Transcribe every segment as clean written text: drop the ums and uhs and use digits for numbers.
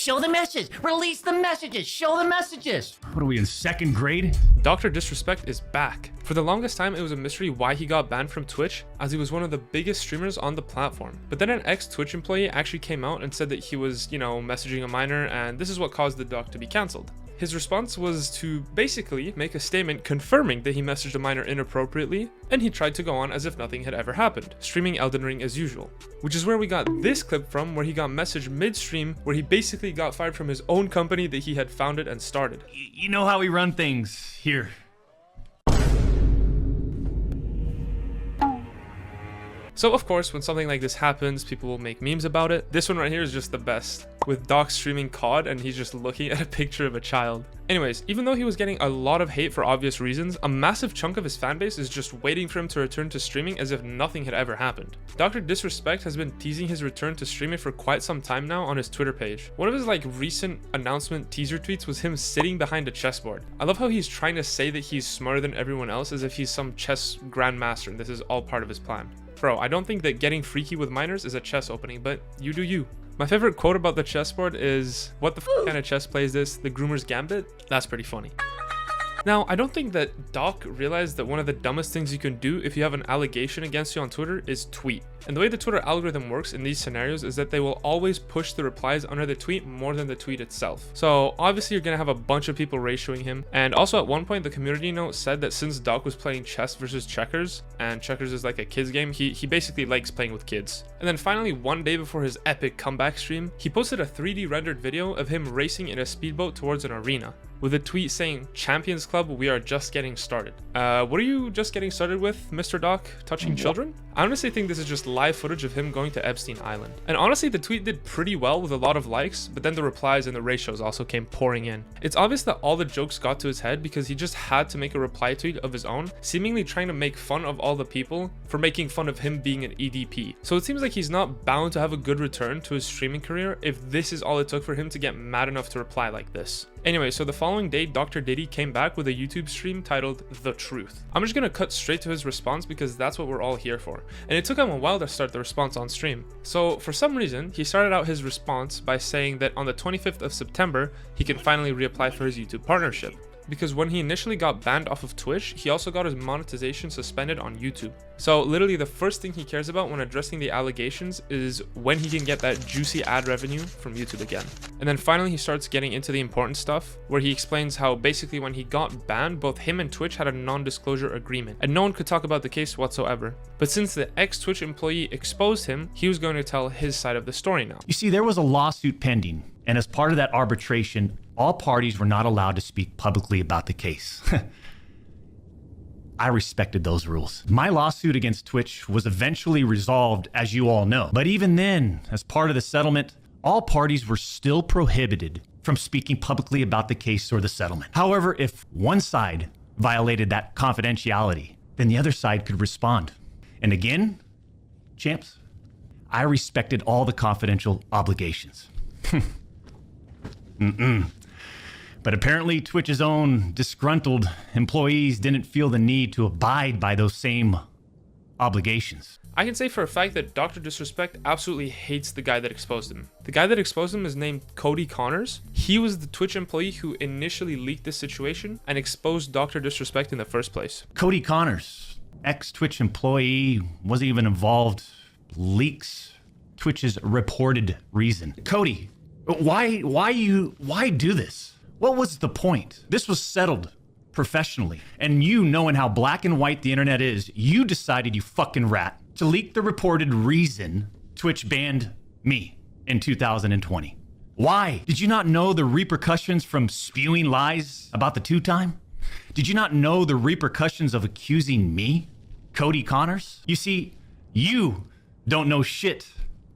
Show the message. Release the messages. Show the messages. What are we in 2nd grade? Dr. Disrespect is back. For the longest time, it was a mystery why he got banned from Twitch, as he was one of the biggest streamers on the platform. But then an ex-Twitch employee actually came out and said that he was, messaging a minor, and this is what caused the doc to be cancelled. His response was to basically make a statement confirming that he messaged a minor inappropriately, and he tried to go on as if nothing had ever happened, streaming Elden Ring as usual. Which is where we got this clip from, where he got messaged mid-stream, where he basically got fired from his own company that he had founded and started. You know how we run things here. So of course, when something like this happens, people will make memes about it. This one right here is just the best, with Doc streaming COD and he's just looking at a picture of a child. Anyways, even though he was getting a lot of hate for obvious reasons, a massive chunk of his fanbase is just waiting for him to return to streaming as if nothing had ever happened. Dr. Disrespect has been teasing his return to streaming for quite some time now on his Twitter page. One of his recent announcement teaser tweets was him sitting behind a chessboard. I love how he's trying to say that he's smarter than everyone else as if he's some chess grandmaster and this is all part of his plan. Bro, I don't think that getting freaky with minors is a chess opening, but you do you. My favorite quote about the chessboard is, "What the kind of chess play is this? The Groomer's Gambit?" That's pretty funny. Now, I don't think that Doc realized that one of the dumbest things you can do if you have an allegation against you on Twitter is tweet. And the way the Twitter algorithm works in these scenarios is that they will always push the replies under the tweet more than the tweet itself. So obviously you're gonna have a bunch of people ratioing him. And also at one point the community note said that since Doc was playing chess versus checkers, and checkers is like a kid's game, he basically likes playing with kids. And then finally, one day before his epic comeback stream, he posted a 3D rendered video of him racing in a speedboat towards an arena, with a tweet saying, "Champions Club, we are just getting started." What are you just getting started with, Mr. Doc? Touching children? I honestly think this is just live footage of him going to Epstein Island. And honestly, the tweet did pretty well with a lot of likes, but then the replies and the ratios also came pouring in. It's obvious that all the jokes got to his head because he just had to make a reply tweet of his own, seemingly trying to make fun of all the people for making fun of him being an EDP. So it seems like he's not bound to have a good return to his streaming career if this is all it took for him to get mad enough to reply like this. Anyway, so the following day, Dr. Diddy came back with a YouTube stream titled The Truth. I'm just gonna cut straight to his response because that's what we're all here for. And it took him a while to start the response on stream. So for some reason, he started out his response by saying that on the 25th of September, he can finally reapply for his YouTube partnership. Because when he initially got banned off of Twitch, he also got his monetization suspended on YouTube. So literally the first thing he cares about when addressing the allegations is when he can get that juicy ad revenue from YouTube again. And then finally he starts getting into the important stuff, where he explains how basically when he got banned, both him and Twitch had a non-disclosure agreement, and no one could talk about the case whatsoever. But since the ex-Twitch employee exposed him, he was going to tell his side of the story now. You see, there was a lawsuit pending, and as part of that arbitration, all parties were not allowed to speak publicly about the case. I respected those rules. My lawsuit against Twitch was eventually resolved, as you all know. But even then, as part of the settlement, all parties were still prohibited from speaking publicly about the case or the settlement. However, if one side violated that confidentiality, then the other side could respond. And again, champs, I respected all the confidential obligations. But apparently Twitch's own disgruntled employees didn't feel the need to abide by those same obligations. I can say for a fact that Dr. Disrespect absolutely hates the guy that exposed him. The guy that exposed him is named Cody Connors. He was the Twitch employee who initially leaked this situation and exposed Dr. Disrespect in the first place. Cody Connors, ex-Twitch employee, wasn't even involved. Leaks Twitch's reported reason. Cody, why do this? What was the point? This was settled professionally. And you, knowing how black and white the internet is, you decided, you fucking rat, to leak the reported reason Twitch banned me in 2020. Why? Did you not know the repercussions from spewing lies about the two-time? Did you not know the repercussions of accusing me, Cody Connors? You see, you don't know shit,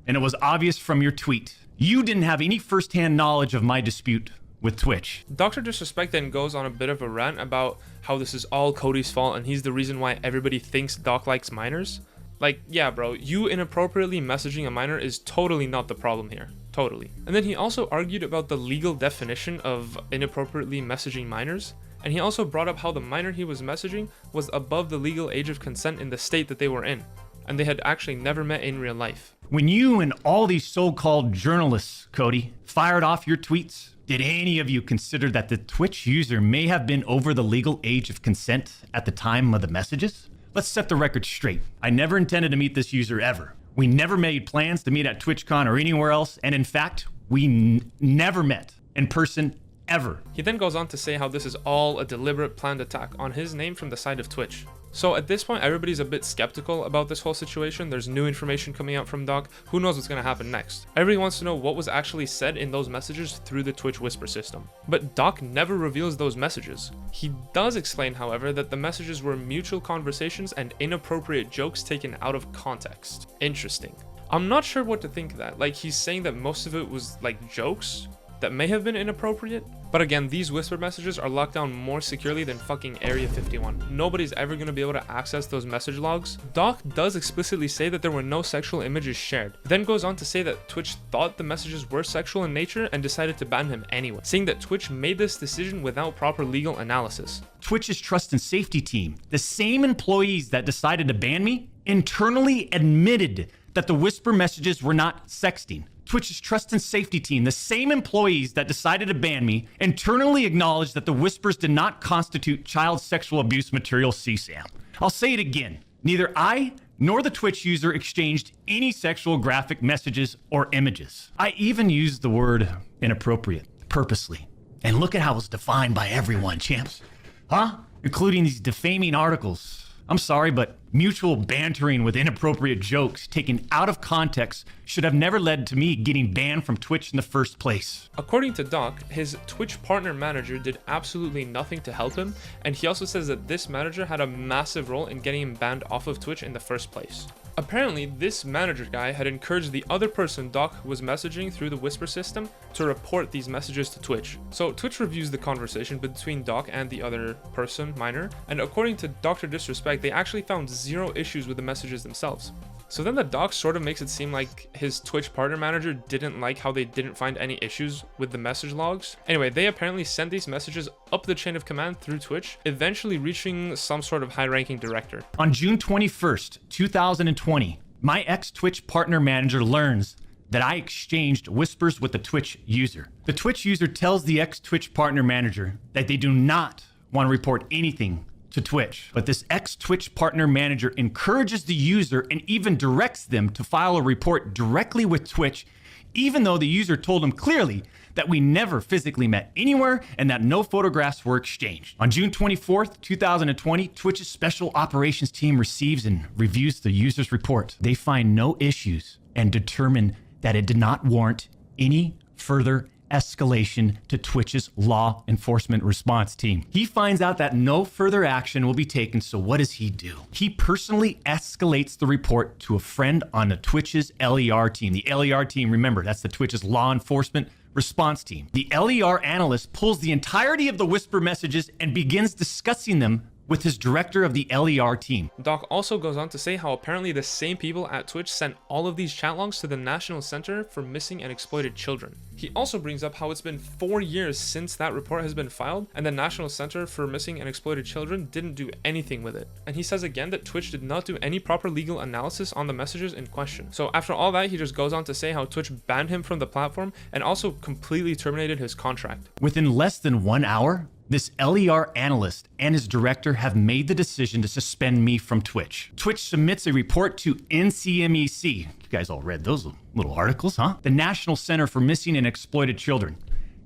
and it was obvious from your tweet. You didn't have any first-hand knowledge of my dispute with Twitch. Dr. Disrespect then goes on a bit of a rant about how this is all Cody's fault and he's the reason why everybody thinks Doc likes minors. Like, yeah, bro, you inappropriately messaging a minor is totally not the problem here. Totally. And then he also argued about the legal definition of inappropriately messaging minors. And he also brought up how the minor he was messaging was above the legal age of consent in the state that they were in, and they had actually never met in real life. When you and all these so-called journalists, Cody, fired off your tweets, did any of you consider that the Twitch user may have been over the legal age of consent at the time of the messages? Let's set the record straight. I never intended to meet this user ever. We never made plans to meet at TwitchCon or anywhere else, and in fact, we never met in person ever. He then goes on to say how this is all a deliberate planned attack on his name from the side of Twitch. So at this point, everybody's a bit skeptical about this whole situation. There's new information coming out from Doc. Who knows what's going to happen next? Everybody wants to know what was actually said in those messages through the Twitch Whisper system. But Doc never reveals those messages. He does explain, however, that the messages were mutual conversations and inappropriate jokes taken out of context. Interesting. I'm not sure what to think of that. Like, he's saying that most of it was like jokes that may have been inappropriate. But again, these Whisper messages are locked down more securely than fucking Area 51. Nobody's ever going to be able to access those message logs. Doc does explicitly say that there were no sexual images shared. Then goes on to say that Twitch thought the messages were sexual in nature and decided to ban him anyway, saying that Twitch made this decision without proper legal analysis. Twitch's trust and safety team, the same employees that decided to ban me, internally admitted that the Whisper messages were not sexting. Twitch's trust and safety team, the same employees that decided to ban me, internally acknowledged that the Whispers did not constitute child sexual abuse material CSAM. I'll say it again. Neither I nor the Twitch user exchanged any sexual graphic messages or images. I even used the word inappropriate purposely. And look at how it's defined by everyone, champs. Huh? Including these defaming articles. I'm sorry, but mutual bantering with inappropriate jokes taken out of context should have never led to me getting banned from Twitch in the first place. According to Doc, his Twitch partner manager did absolutely nothing to help him, and he also says that this manager had a massive role in getting him banned off of Twitch in the first place. Apparently, this manager guy had encouraged the other person Doc was messaging through the Whisper system to report these messages to Twitch. So Twitch reviews the conversation between Doc and the other person, Minor, and according to Dr. Disrespect, they actually found zero issues with the messages themselves. So then the Doc sort of makes it seem like his Twitch partner manager didn't like how they didn't find any issues with the message logs. Anyway, they apparently sent these messages up the chain of command through Twitch, eventually reaching some sort of high-ranking director. On June 21st, 2020, my ex-Twitch partner manager learns that I exchanged Whispers with the Twitch user. The Twitch user tells the ex-Twitch partner manager that they do not want to report anything to Twitch, but this ex-Twitch partner manager encourages the user and even directs them to file a report directly with Twitch, even though the user told him clearly that we never physically met anywhere and that no photographs were exchanged. On June 24th, 2020, Twitch's special operations team receives and reviews the user's report. They find no issues and determine that it did not warrant any further escalation to Twitch's law enforcement response team. He finds out that no further action will be taken, so what does he do? He personally escalates the report to a friend on the Twitch's LER team. The LER team, remember, that's the Twitch's law enforcement response team. The LER analyst pulls the entirety of the Whisper messages and begins discussing them with his director of the LER team. Doc also goes on to say how apparently the same people at Twitch sent all of these chat logs to the National Center for Missing and Exploited Children. He also brings up how it's been 4 years since that report has been filed and the National Center for Missing and Exploited Children didn't do anything with it. And he says again that Twitch did not do any proper legal analysis on the messages in question. So after all that, he just goes on to say how Twitch banned him from the platform and also completely terminated his contract. Within less than 1 hour, this LER analyst and his director have made the decision to suspend me from Twitch. Twitch submits a report to NCMEC. You guys all read those little articles, huh? The National Center for Missing and Exploited Children.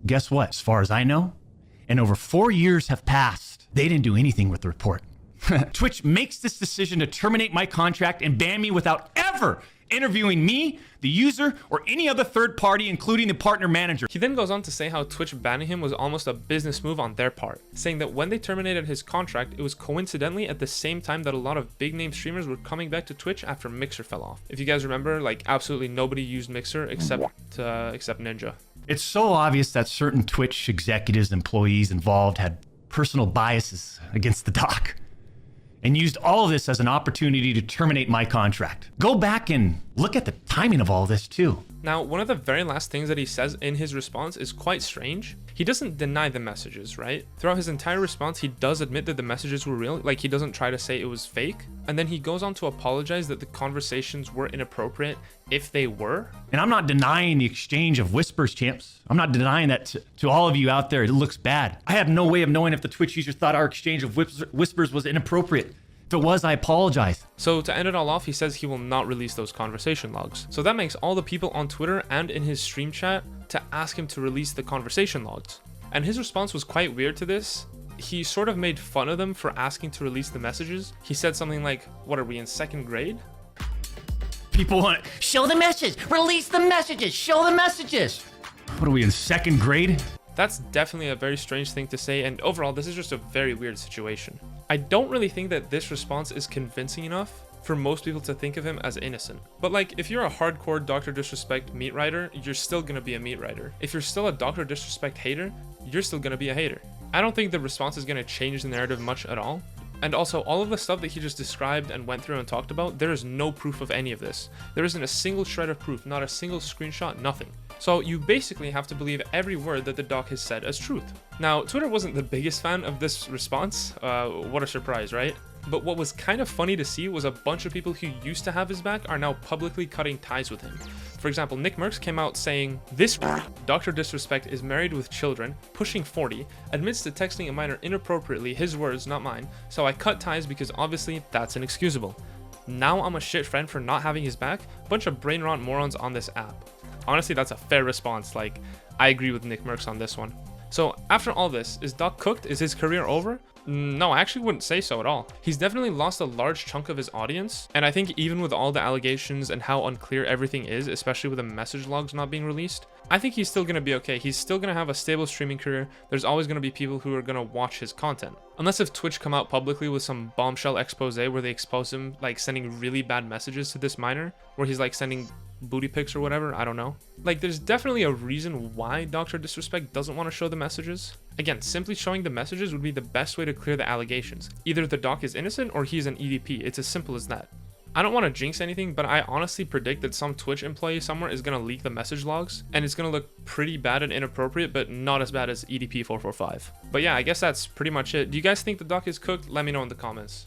Guess what? As far as I know, and over 4 years have passed, they didn't do anything with the report. Twitch makes this decision to terminate my contract and ban me without ever interviewing me, the user, or any other third party, including the partner manager. He then goes on to say how Twitch banning him was almost a business move on their part, saying that when they terminated his contract, it was coincidentally at the same time that a lot of big name streamers were coming back to Twitch after Mixer fell off. If you guys remember, like absolutely nobody used Mixer except Ninja. It's so obvious that certain Twitch executives and employees involved had personal biases against the Doc and used all of this as an opportunity to terminate my contract. Go back and Look at the timing of all this too. Now, one of the very last things that he says in his response is quite strange. He doesn't deny the messages, right? Throughout his entire response, he does admit that the messages were real. Like, he doesn't try to say it was fake. And then he goes on to apologize that the conversations were inappropriate if they were. And I'm not denying the exchange of whispers, champs. I'm not denying that to all of you out there. It looks bad. I have no way of knowing if the Twitch user thought our exchange of whispers was inappropriate. If it was, I apologize. So to end it all off, he says he will not release those conversation logs. So that makes all the people on Twitter and in his stream chat to ask him to release the conversation logs. And his response was quite weird to this. He sort of made fun of them for asking to release the messages. He said something like, what are we in 2nd grade? People want, Show the message. Release the messages. Show the messages. what are we in 2nd grade? That's definitely a very strange thing to say, and overall, this is just a very weird situation. I don't really think that this response is convincing enough for most people to think of him as innocent. But like, if you're a hardcore Dr. Disrespect meat writer, you're still gonna be a meat writer. If you're still a Dr. Disrespect hater, you're still gonna be a hater. I don't think the response is gonna change the narrative much at all. And also, all of the stuff that he just described and went through and talked about, there is no proof of any of this. There isn't a single shred of proof, not a single screenshot, nothing. So you basically have to believe every word that the doc has said as truth. Now, Twitter wasn't the biggest fan of this response. What a surprise, right? But what was kind of funny to see was a bunch of people who used to have his back are now publicly cutting ties with him. For example, Nick Merckx came out saying, "This Dr. Disrespect is married with children, pushing 40, admits to texting a minor inappropriately, his words, not mine, so I cut ties because obviously that's inexcusable. Now I'm a shit friend for not having his back? Bunch of brain rot morons on this app." Honestly, that's a fair response. Like, I agree with Nick Merckx on this one. So after all this, is Doc cooked? Is his career over? No, I actually wouldn't say so at all. He's definitely lost a large chunk of his audience, and I think even with all the allegations and how unclear everything is, especially with the message logs not being released, I think he's still gonna be okay. He's still gonna have a stable streaming career. There's always gonna be people who are gonna watch his content. Unless if Twitch come out publicly with some bombshell expose where they expose him like sending really bad messages to this minor, where he's like sending booty pics or whatever, I don't know. Like, there's definitely a reason why Dr. Disrespect doesn't want to show the messages. Again, simply showing the messages would be the best way to clear the allegations. Either the doc is innocent or he's an EDP. It's as simple as that. I don't want to jinx anything, but I honestly predict that some Twitch employee somewhere is going to leak the message logs, and it's going to look pretty bad and inappropriate, but not as bad as EDP445. But yeah, I guess that's pretty much it. Do you guys think the doc is cooked? Let me know in the comments.